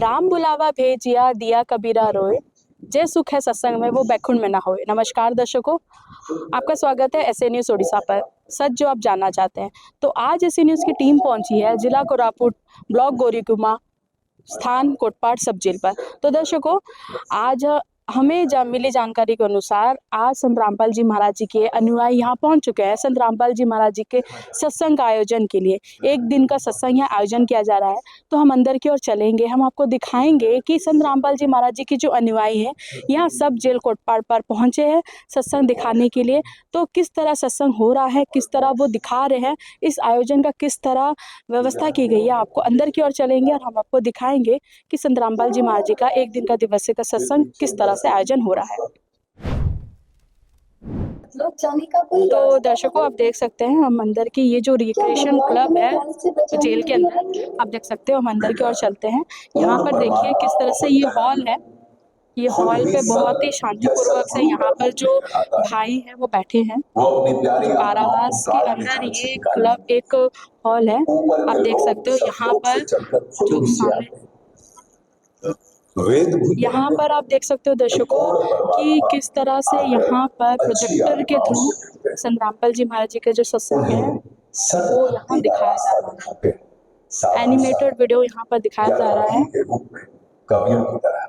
राम बुलावा भेजिया दिया कबीरा रोए, जय सुख है सत्संग में वो बैकुंठ में ना होए। नमस्कार दर्शकों, आपका स्वागत है ऐसे न्यूज़ ओडिशा पर। सच जो आप जानना चाहते हैं। तो आज ऐसे न्यूज़ की टीम पहुंची है जिला कोरापुट, ब्लॉक गोरीकुमा, स्थान कोटपाड़ सब जेल पर। तो दर्शकों, आज हमें मिली जानकारी के अनुसार आज संत रामपाल जी महाराज जी के अनुयायी यहाँ पहुँच चुके हैं संत रामपाल जी महाराज जी के सत्संग का आयोजन के लिए। एक दिन का सत्संग यहाँ आयोजन किया जा रहा है। तो हम अंदर की ओर चलेंगे, हम आपको दिखाएंगे कि संत रामपाल जी महाराज जी के जो अनुयायी हैं यहाँ सब जेल कोटपाड़ पर पहुँचे हैं सत्संग दिखाने के लिए। तो किस तरह सत्संग हो रहा है, किस तरह वो दिखा रहे हैं, इस आयोजन का किस तरह व्यवस्था की गई है, आपको अंदर की ओर चलेंगे और हम आपको दिखाएंगे कि संत रामपाल जी महाराज जी का एक दिन का दिवसीय का सत्संग किस तरह से आयोजन हो रहा है। तो दर्शकों, आप देख सकते हैं हम अंदर की ये जो रिक्रिएशन क्लब है जेल के अंदर, आप देख सकते हो हम अंदर की ओर चलते हैं। यहाँ पर देखिए किस तरह से ये हॉल है। ये हॉल पे बहुत ही शांतिपूर्वक से यहाँ पर जो भाई हैं वो बैठे हैं। कारावास के अंदर ये क्लब एक हॉल है, आप देख सकते हो। यहाँ पर जो सामने यहाँ पर आप देख सकते हो दर्शकों कि किस तरह से यहाँ पर प्रोजेक्टर के थ्रू संत रामपाल जी महाराज जी का जो सत्संग है वो यहाँ दिखाया जा रहा है। एनिमेटेड वीडियो यहाँ पर दिखाया जा रहा है। कवियों की तरह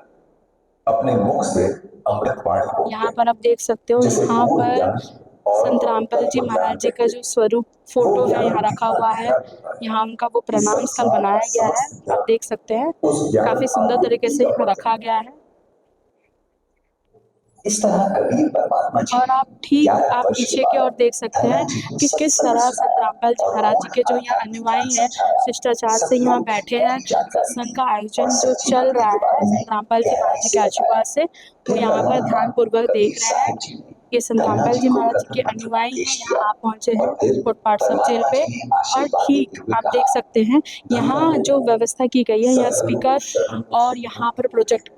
अपने मुख से अमृत बाण यहाँ पर आप देख सकते हो, यहाँ पर संत रामपाल जी महाराज जी का जो स्वरूप फोटो है यहाँ रखा हुआ है। यहाँ उनका वो प्रणाम स्थल बनाया गया है, आप देख सकते हैं काफी सुंदर तरीके से यहाँ रखा गया है। इस तरह कबीर परमात्मा जी और आप पीछे की ओर देख सकते हैं कि किस तरह संत रामपाल जी महाराज जी के जो यहाँ अनुयायी हैं शिष्टाचार से यहाँ बैठे हैं। सत्संग का आयोजन जो चल रहा है संत रामपाल जी महाराज जी के आशीर्वाद से वो यहाँ पर ध्यान पूर्वक देख रहे हैं। ये संत रामपाल जी महाराज जी के अनुयायी हैं, यहाँ आप पहुँचे हैं कोटपाड़ सब जेल पे। और ठीक आप देख सकते हैं यहाँ जो व्यवस्था की गई है, यहाँ स्पीकर और यहाँ पर प्रोजेक्टर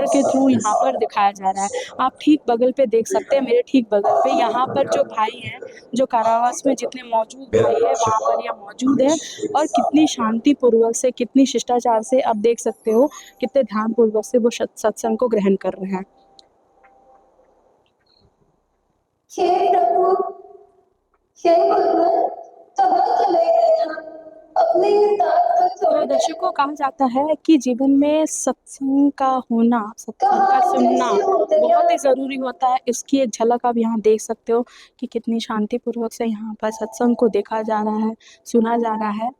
के थ्रू यहाँ पर दिखाया जा रहा है। आप ठीक बगल पे देख सकते हैं, मेरे ठीक बगल पे यहाँ पर जो भाई हैं, जो कारावास में जितने मौजूद भाई है वहाँ पर यह मौजूद है। और कितनी शांति पूर्वक से, कितनी शिष्टाचार से आप देख सकते हो, कितने ध्यान पूर्वक से वो सत्संग को ग्रहण कर रहे हैं। तो दर्शकों, कहा जाता है कि जीवन में सत्संग का होना, सत्संग का सुनना बहुत ही जरूरी होता है। इसकी एक झलक आप यहाँ देख सकते हो कि कितनी शांति पूर्वक से यहाँ पर सत्संग को देखा जा रहा है, सुना जा रहा है।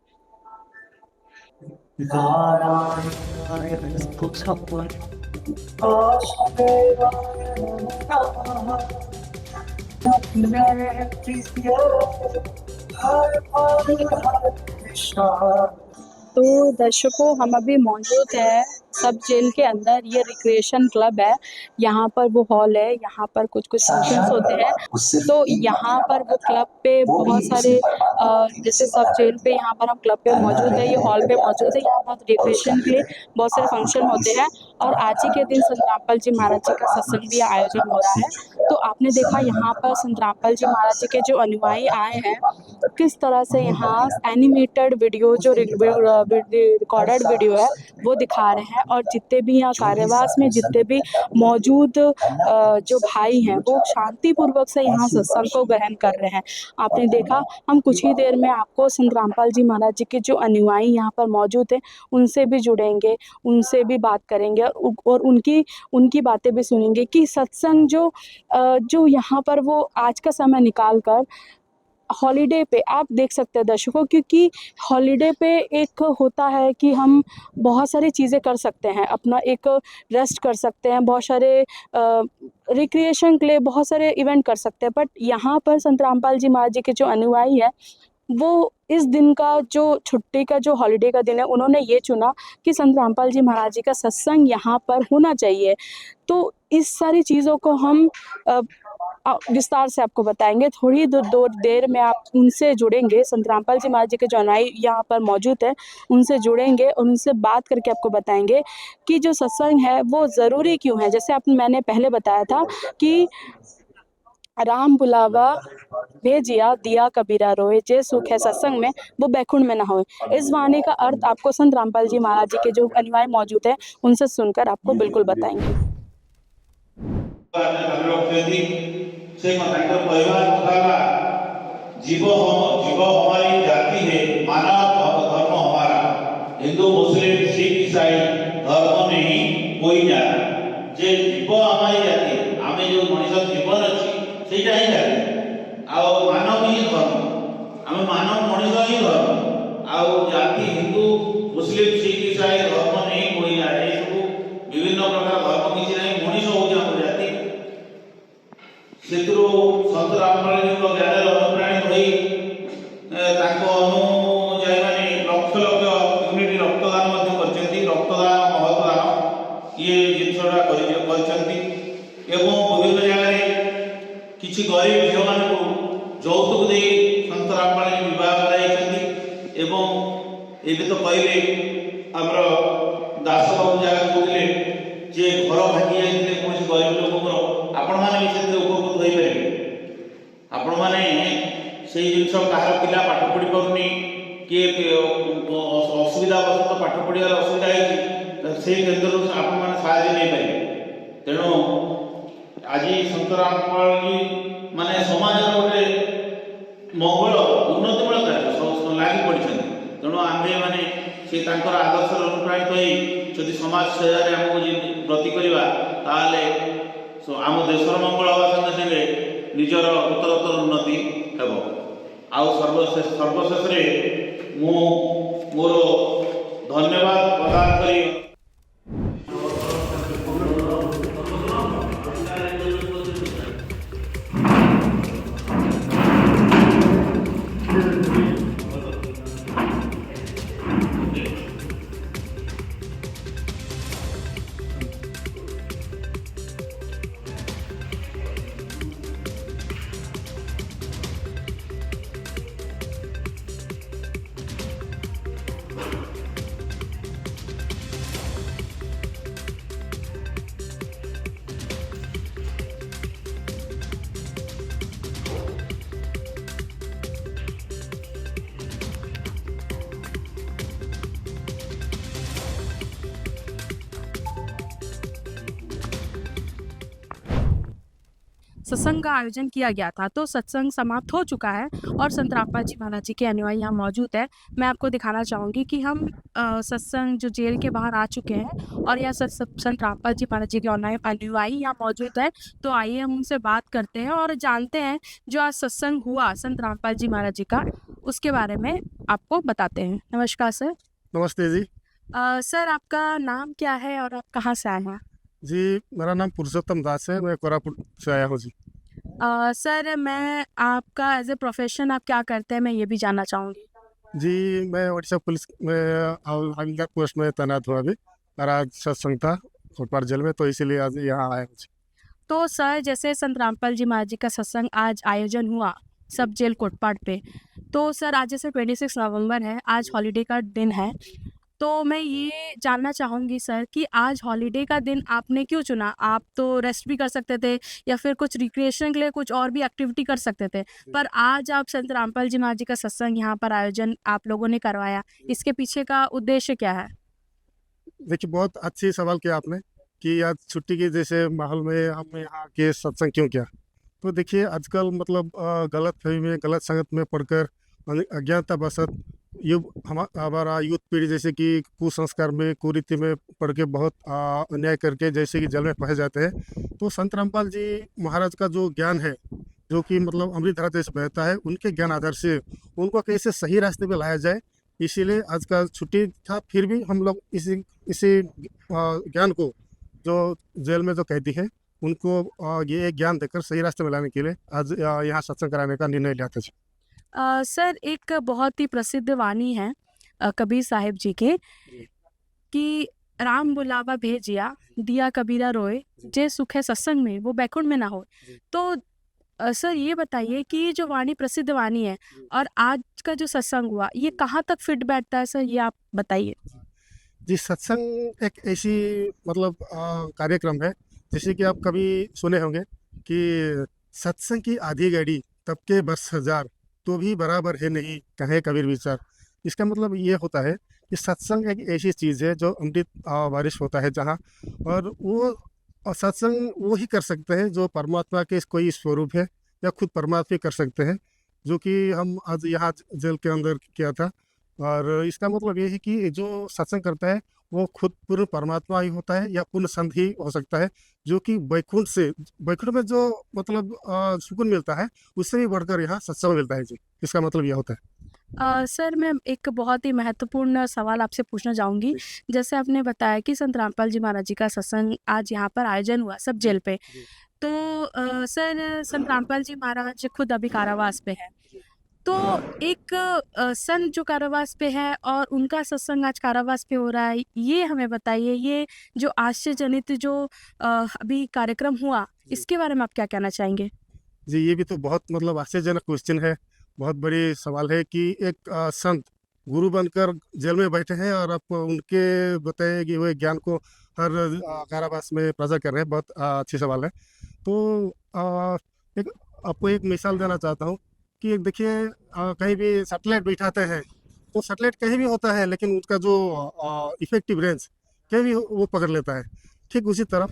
तो दर्शकों, हम अभी मौजूद है सब जेल के अंदर। ये रिक्रिएशन क्लब है, यहाँ पर वो हॉल है, यहाँ पर कुछ फंक्शंस होते हैं। तो यहाँ पर वो क्लब पे बहुत सारे जैसे सब जेल पे यहाँ पर हम क्लब पे मौजूद है, ये हॉल पे मौजूद है। यहाँ बहुत रिक्रिएशन के लिए बहुत सारे फंक्शन होते हैं। और आज ही के दिन संत रामपाल जी महाराज जी का सत्संग भी आयोजन हो रहा है। तो आपने देखा यहाँ पर संत रामपाल जी महाराज जी के जो अनुयायी आए हैं किस तरह से यहाँ एनिमेटेड वीडियो जो रिकॉर्डेड वीडियो है वो दिखा रहे हैं। और जितने भी यहाँ कारावास में जितने भी मौजूद जो भाई हैं वो शांतिपूर्वक से यहाँ सत्संग को ग्रहण कर रहे हैं। आपने देखा, हम कुछ ही देर में आपको संत रामपाल जी महाराज जी के जो अनुयायी यहाँ पर मौजूद हैं उनसे भी जुड़ेंगे, उनसे भी बात करेंगे और उनकी बातें भी सुनेंगे कि सत्संग जो यहाँ पर वो आज का समय निकाल कर हॉलीडे पे, आप देख सकते हैं दर्शकों, क्योंकि हॉलीडे पे एक होता है कि हम बहुत सारी चीज़ें कर सकते हैं, अपना एक रेस्ट कर सकते हैं, बहुत सारे रिक्रिएशन के लिए बहुत सारे इवेंट कर सकते हैं। बट यहाँ पर संत रामपाल जी महाराज जी के जो अनुयायी है वो इस दिन का जो छुट्टी का जो हॉलीडे का दिन है उन्होंने ये चुना कि संत रामपाल जी महाराज जी का सत्संग यहाँ पर होना चाहिए। तो इस सारी चीज़ों को हम विस्तार से आपको बताएंगे। थोड़ी देर में आप उनसे जुड़ेंगे, संत रामपाल जी महाराज जी के जो अनुयायी यहाँ पर मौजूद है उनसे जुड़ेंगे और उनसे बात करके आपको बताएंगे कि जो सत्संग है वो ज़रूरी क्यों है। जैसे मैंने पहले बताया था कि राम बुलावा भेजिया दिया कबीरा रोए, जे सुख है सत्संग में वो बैकुंठ में ना होए। इस वाणी का अर्थ आपको संत रामपाल जी महाराज जी के जो अनुयायी मौजूद है उनसे सुनकर आपको बिल्कुल बताएंगे। जीव हमारी जाति है, मानव धर्म हमारा। हिंदू मुस्लिम सिख ईसाई धर्म नहीं कोई जाति। जे जीव हमारी जाति, आमे जो मनुष्य जीवन अच्छी सेटा ही जाति। आओ मानव ही धर्म, आमे मानव मनुष्य ही धर्म। आओ जाति हिंदू मुस्लिम सिख ईसाई धर्म नहीं कोई जाति। सब विभिन्न प्रकार धर्म किसी नहीं, मनुष्य हो जाम जाति। सेतु संत रामपाल जी को ज्ञान अनुप्राणित होई ताको अनुयायी माने लक्ष लक्ष यूनिट रक्तदान मध्य करछन्ती। रक्तदान महत्वदान ये जिनसडा करछन्ती एवं विभिन्न जगह रे किछि गरीब झियो मान को यौतुक दे संत रामपाल जी विवाह कराइछन्ती। एवं एबे तो कहले हमर दास बाबू जगह कहले जे घर भांगी जाइले कोनसी गरीब लोकଙ୍କର आपण माने भी से उपकृत होई पारे। आपण माने सेही जिनस कहार पिला पाठ पढ़ी पारुनी किए असुविधा बसत पाठ पढ़ियार असुविधा है से केन्द्र आपण माने सहायता नहीं पारे। तेणु आज संत रामपाल जी माने समाज गोटे मंगल उन्नतिमूलक कार्य लागी पड़छन। तेणु आम्भे माने से तांकर आदर्श अनुप्राणित होई जदि समाज सेवा रे हमको ब्रती करबा ताले आम देशर मंगल हवा संगे संगे निजर उत्तरोत्तर उन्नति हेब। आउ सर्वशेष मु मोर धन्यवाद प्रदान करी सत्संग का आयोजन किया गया था। तो सत्संग समाप्त हो चुका है और संत रामपाल जी महाराज जी के अनुयायी यहाँ मौजूद है। मैं आपको दिखाना चाहूँगी कि हम सत्संग जो जेल के बाहर आ चुके हैं और यहाँ संत रामपाल जी महाराज जी के अनुयायी यहाँ मौजूद है। तो आइए हम उनसे बात करते हैं और जानते हैं जो आज सत्संग हुआ संत रामपाल जी महाराज जी का उसके बारे में आपको बताते हैं। नमस्कार सर। नमस्ते जी। सर आपका नाम क्या है और आप कहाँ से आए हैं? जी मेरा नाम पुरुषोत्तम दास है, मैं कोरापुट से आया हूँ जी। सर मैं आपका एज ए प्रोफेशन आप क्या करते हैं मैं ये भी जानना चाहूँगी। जी मैं ओडिशा पुलिस में हवलदार पोस्ट में तैनात हुआ। अभी मेरा आज सत्संग था कोटपाड़ जेल में, तो इसीलिए आज यहाँ आया हूँ। तो सर जैसे संत रामपाल जी महाराज जी का सत्संग आज आयोजन हुआ सब जेल कोटपाड़ पे, तो सर आज जैसे 26 नवंबर है, आज हॉलीडे का दिन है, तो मैं ये जानना चाहूँगी सर कि आज हॉलीडे का दिन आपने क्यों चुना? आप तो रेस्ट भी कर सकते थे या फिर कुछ रिक्रिएशन के लिए कुछ और भी एक्टिविटी कर सकते थे, पर आज आप संत रामपाल जी महाराज जी का सत्संग यहाँ पर आयोजन आप लोगों ने करवाया, इसके पीछे का उद्देश्य क्या है? देखिए बहुत अच्छी सवाल किया आपने कि आज छुट्टी के जैसे माहौल में हमने यहाँ के सत्संग क्यों किया। तो देखिए आजकल मतलब गलत फहमी में गलत संगत में पढ़कर अज्ञानता बसत हमारा यूथ पीढ़ी जैसे कि कुसंस्कार में कुरीति में पढ़ के बहुत अन्याय करके जैसे कि जल में फंस जाते हैं। तो संत रामपाल जी महाराज का जो ज्ञान है जो कि मतलब अमृत धारा से बहता है, उनके ज्ञान आधार से उनको कैसे सही रास्ते पे लाया जाए, इसीलिए आज का छुट्टी था। फिर भी हम लोग इसी ज्ञान को जो जेल में जो कैदी है उनको ये ज्ञान देकर सही रास्ते में लाने के लिए आज यहाँ सत्संग कराने का निर्णय लिया था। सर एक बहुत ही प्रसिद्ध वाणी है कबीर साहिब जी के कि राम बुलावा भेजिया दिया कबीरा रोए, जे सुख है सत्संग में वो बैकुंठ में ना हो। तो सर ये बताइए कि ये जो वाणी प्रसिद्ध वाणी है और आज का जो सत्संग हुआ ये कहाँ तक फिट बैठता है सर, ये आप बताइए। जी सत्संग एक ऐसी मतलब कार्यक्रम है जैसे कि आप कभी सुने होंगे कि सत्संग की आधी घड़ी तब के बरस हजार, तो भी बराबर है नहीं कहे कबीर विचार। इसका मतलब ये होता है कि सत्संग एक ऐसी चीज़ है जो अमृत बारिश होता है जहाँ, और वो सत्संग वो ही कर सकते हैं जो परमात्मा के कोई स्वरूप है, या खुद परमात्मा कर सकते हैं, जो कि हम आज यहाँ जेल के अंदर किया था। और इसका मतलब ये है कि जो सत्संग करता है वो खुद पूर्ण परमात्मा ही होता है, या पूर्ण संत ही हो सकता है, जो कि वैकुंठ में जो मतलब सुकून मिलता है, उससे भी बढ़कर यहाँ सत्संग मिलता है जी। इसका मतलब यह होता है। सर मैं एक बहुत ही महत्वपूर्ण सवाल आपसे पूछना चाहूँगी। जैसे आपने बताया कि संत रामपाल जी महाराज जी का सत्संग आज यहाँ पर आयोजन हुआ सब जेल पे। तो सर संत रामपाल जी महाराज खुद अभी कारावास पे है। तो एक संत जो कारावास पे है और उनका सत्संग आज कारावास पे हो रहा है, ये हमें बताइए, ये जो आश्चर्यजनित जो अभी कार्यक्रम हुआ, इसके बारे में आप क्या कहना चाहेंगे? जी, ये भी तो बहुत मतलब आश्चर्यजनक क्वेश्चन है, बहुत बड़ी सवाल है कि एक संत गुरु बनकर जेल में बैठे हैं और आप उनके बताए कि हुए ज्ञान को हर कारावास में प्रचार कर रहे हैं। बहुत अच्छी सवाल है। तो एक आपको एक मिसाल देना चाहता हूँ कि एक देखिए, कहीं भी सैटेलाइट बिठाते हैं तो सैटेलाइट कहीं भी होता है, लेकिन उसका जो इफेक्टिव रेंज कहीं भी वो पकड़ लेता है। ठीक उसी तरह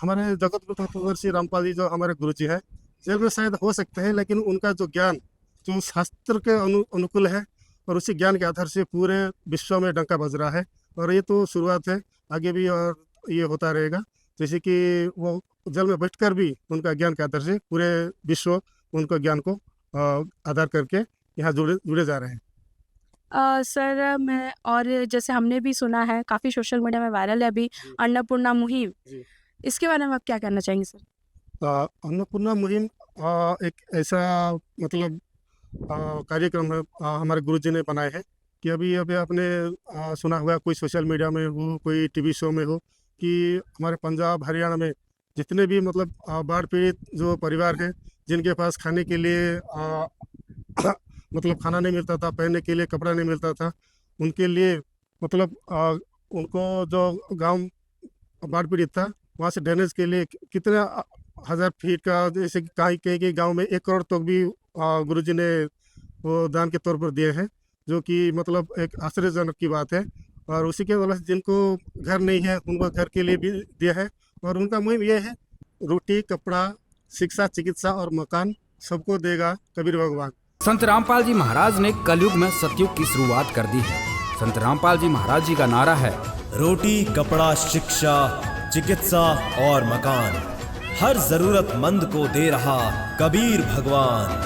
हमारे जगत गुरु तत्वदर्शी रामपाल जी जो हमारे गुरु जी हैं, जेल में शायद हो सकते हैं, लेकिन उनका जो ज्ञान जो शास्त्र के अनुकूल है, और उसी ज्ञान के आधार से पूरे विश्व में डंका बज रहा है। और ये तो शुरुआत है, आगे भी और ये होता रहेगा। जैसे कि वो जेल में बैठकर भी उनका ज्ञान के आधार से पूरे विश्व उनका ज्ञान को आधार करके यहाँ जुड़े जुड़े जा रहे हैं। सर मैं और जैसे हमने भी सुना है, काफ़ी सोशल मीडिया में वायरल है अभी अन्नपूर्णा मुहिम, जी। इसके बारे में आप क्या कहना चाहेंगे सर? अन्नपूर्णा मुहिम एक ऐसा मतलब कार्यक्रम है, हमारे गुरुजी ने बनाए हैं कि अभी अभी आपने सुना होगा, कोई सोशल मीडिया में हो, कोई टीवी शो में हो, कि हमारे पंजाब हरियाणा में जितने भी मतलब बाढ़ पीड़ित जो परिवार हैं, जिनके पास खाने के लिए मतलब खाना नहीं मिलता था, पहनने के लिए कपड़ा नहीं मिलता था, उनके लिए मतलब उनको जो गांव बाढ़ पीड़ित था, वहाँ से ड्रेनेज के लिए कितने हज़ार फीट का, जैसे कि कई कई गांव में 1 करोड़ तक भी गुरुजी ने वो दान के तौर पर दिए हैं, जो कि मतलब एक आश्चर्यजनक की बात है। और उसी के वजह से जिनको घर नहीं है उनको घर के लिए भी दिया है। और उनका मुहिम ये है, रोटी कपड़ा शिक्षा चिकित्सा और मकान सबको देगा कबीर भगवान। संत रामपाल जी महाराज ने कलयुग में सतयुग की शुरुआत कर दी है। संत रामपाल जी महाराज जी का नारा है, रोटी कपड़ा शिक्षा चिकित्सा और मकान, हर जरूरतमंद को दे रहा कबीर भगवान।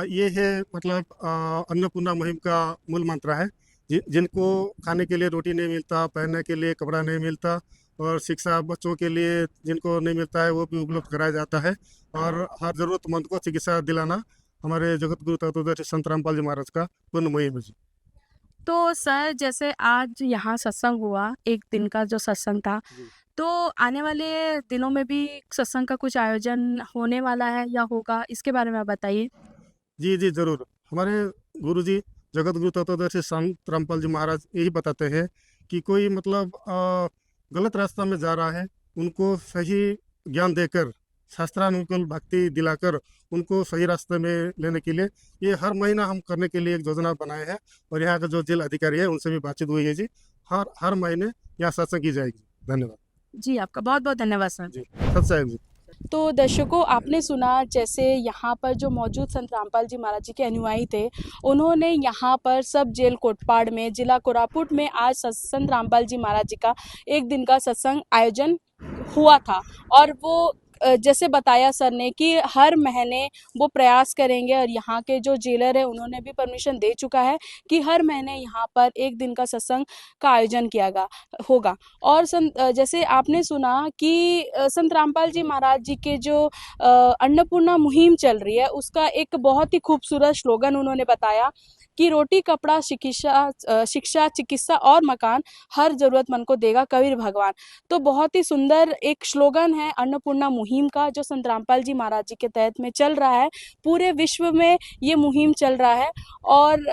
ये है मतलब अन्नपूर्णा मुहिम का मूल मंत्र है। जिनको खाने के लिए रोटी नहीं मिलता, पहनने के लिए कपड़ा नहीं मिलता, और शिक्षा बच्चों के लिए जिनको नहीं मिलता है वो भी उपलब्ध कराया जाता है। और हर ज़रूरतमंद को चिकित्सा दिलाना हमारे जगत गुरु तत्वदर्शी संत रामपाल जी महाराज का पूर्ण मुहिम है जी। तो सर जैसे आज यहाँ सत्संग हुआ, एक दिन का जो सत्संग था, तो आने वाले दिनों में भी सत्संग का कुछ आयोजन होने वाला है या होगा, इसके बारे में आप बताइए। जी जी ज़रूर। हमारे गुरु जी जगत गुरु तत्वदर्शी संत रामपाल जी महाराज यही बताते हैं कि कोई मतलब गलत रास्ता में जा रहा है, उनको सही ज्ञान देकर, शास्त्रानुकूल भक्ति दिलाकर उनको सही रास्ते में लेने के लिए ये हर महीना हम करने के लिए एक योजना बनाए हैं। और यहाँ का जो जेल अधिकारी है उनसे भी बातचीत हुई है जी। हर महीने यहाँ सत्संग की जाएगी। धन्यवाद जी, आपका बहुत बहुत धन्यवाद सर। जी। सत्संग जी। तो दर्शकों, आपने सुना जैसे यहाँ पर जो मौजूद संत रामपाल जी महाराज जी के अनुयायी थे, उन्होंने यहाँ पर सब जेल कोटपाड़ में जिला कोरापुट में आज संत रामपाल जी महाराज जी का एक दिन का सत्संग आयोजन हुआ था। और वो जैसे बताया सर ने कि हर महीने वो प्रयास करेंगे, और यहाँ के जो जेलर है उन्होंने भी परमिशन दे चुका है कि हर महीने यहाँ पर एक दिन का सत्संग का आयोजन किया होगा। और जैसे आपने सुना कि संत रामपाल जी महाराज जी के जो अन्नपूर्णा मुहिम चल रही है, उसका एक बहुत ही खूबसूरत स्लोगन उन्होंने बताया कि रोटी कपड़ा शिक्षा चिकित्सा और मकान, हर जरूरतमंद को देगा कबीर भगवान। तो बहुत ही सुंदर एक स्लोगन है अन्नपूर्णा मुहिम का, जो संत रामपाल जी महाराज जी के तहत में चल रहा है। पूरे विश्व में ये मुहिम चल रहा है। और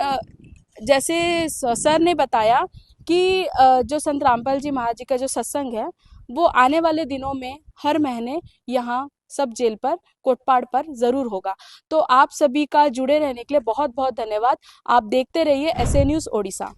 जैसे सर ने बताया कि जो संत रामपाल जी महाराज जी का जो सत्संग है वो आने वाले दिनों में हर महीने यहाँ सब जेल पर कोटपाड़ पर जरूर होगा। तो आप सभी का जुड़े रहने के लिए बहुत बहुत धन्यवाद। आप देखते रहिए SA न्यूज़ ओडिशा।